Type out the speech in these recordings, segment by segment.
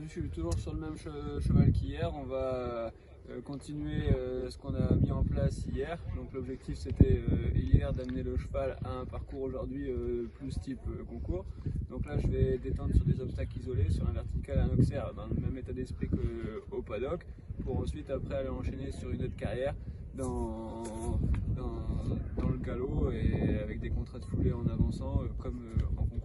Aujourd'hui, je suis toujours sur le même cheval qu'hier. On va continuer ce qu'on a mis en place hier. Donc l'objectif c'était hier d'amener le cheval à un parcours aujourd'hui plus type concours. Donc là je vais détendre sur des obstacles isolés, sur un vertical et un auxerre dans le même état d'esprit qu'au paddock, pour ensuite après aller enchaîner sur une autre carrière dans le galop et avec des contrats de foulée en avançant comme en concours.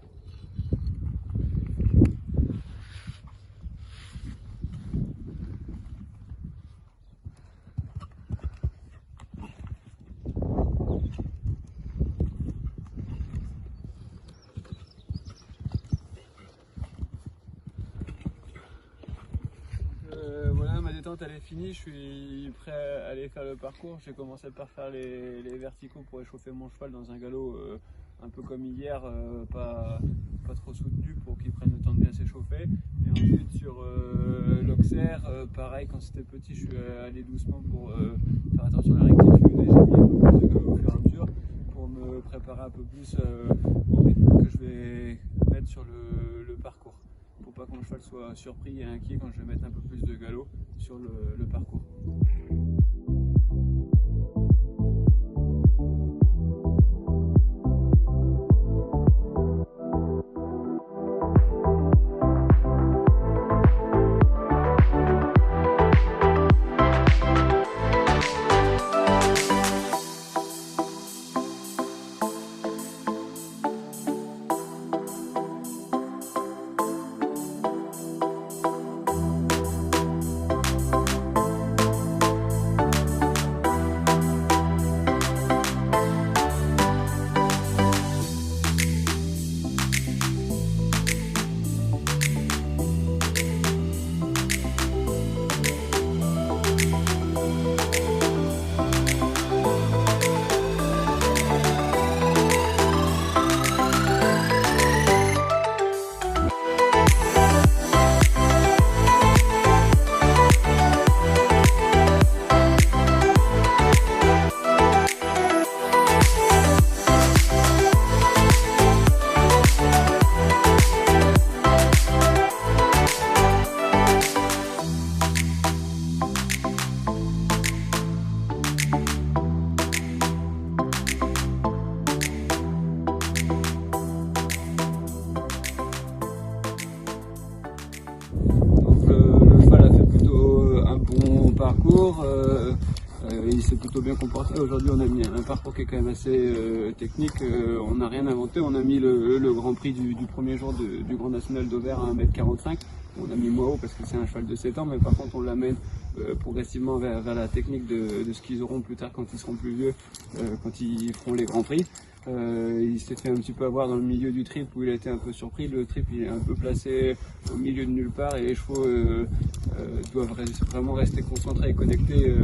Voilà, ma détente elle est finie, je suis prêt à aller faire le parcours. J'ai commencé par faire les verticaux pour échauffer mon cheval dans un galop un peu comme hier, pas trop soutenu pour qu'il prenne le temps de bien s'échauffer. Et ensuite sur l'auxerre, pareil, quand c'était petit je suis allé doucement pour faire attention à la rectitude et j'ai mis un peu plus de galop au fur et à mesure pour me préparer un peu plus au rythme que je vais mettre sur le parcours, pour pas que mon cheval soit surpris et inquiet quand je vais mettre un peu plus de galop sur le parcours. Parcours, il s'est plutôt bien comporté. Aujourd'hui on a mis un parcours qui est quand même assez technique, on n'a rien inventé, on a mis le Grand Prix du premier jour du Grand National d'Auvergne à 1,45 m. On a mis moins haut parce que c'est un cheval de 7 ans, mais par contre on l'amène progressivement vers la technique de ce qu'ils auront plus tard quand ils seront plus vieux, quand ils feront les Grands Prix. Il s'est fait un petit peu avoir dans le milieu du trip où il a été un peu surpris. Le trip il est un peu placé au milieu de nulle part et les chevaux doivent vraiment rester concentrés et connectés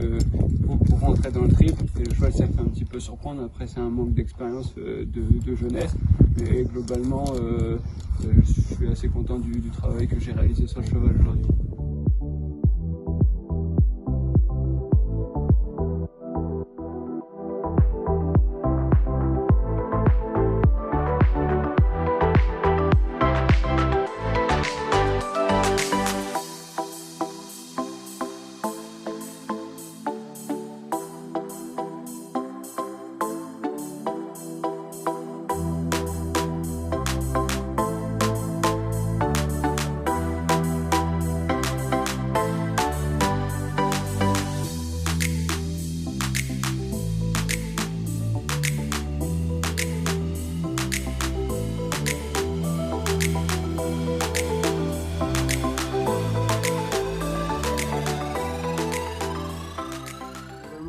pour rentrer dans le trip. Et le cheval s'est fait un petit peu surprendre. Après c'est un manque d'expérience de jeunesse, mais globalement je suis assez content du travail que j'ai réalisé sur le cheval aujourd'hui.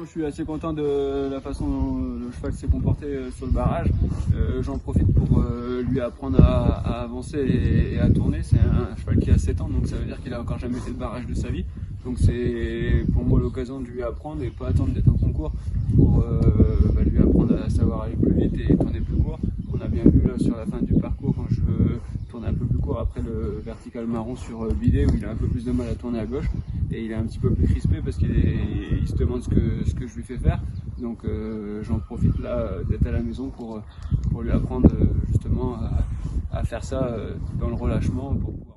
Je suis assez content de la façon dont le cheval s'est comporté sur le barrage. J'en profite pour lui apprendre à avancer et à tourner. C'est un cheval qui a 7 ans, donc ça veut dire qu'il a encore jamais fait de barrage de sa vie. Donc c'est pour moi l'occasion de lui apprendre et pas attendre d'être en concours pour lui apprendre à savoir aller plus vite et tourner plus court. On a bien vu là sur la fin du parcours quand je tourne un peu plus court après le vertical marron sur Bidet où il a un peu plus de mal à tourner à gauche. Et il est un petit peu plus crispé parce qu'il se demande ce que je lui fais faire. Donc j'en profite là d'être à la maison pour lui apprendre justement à faire ça dans le relâchement pour pouvoir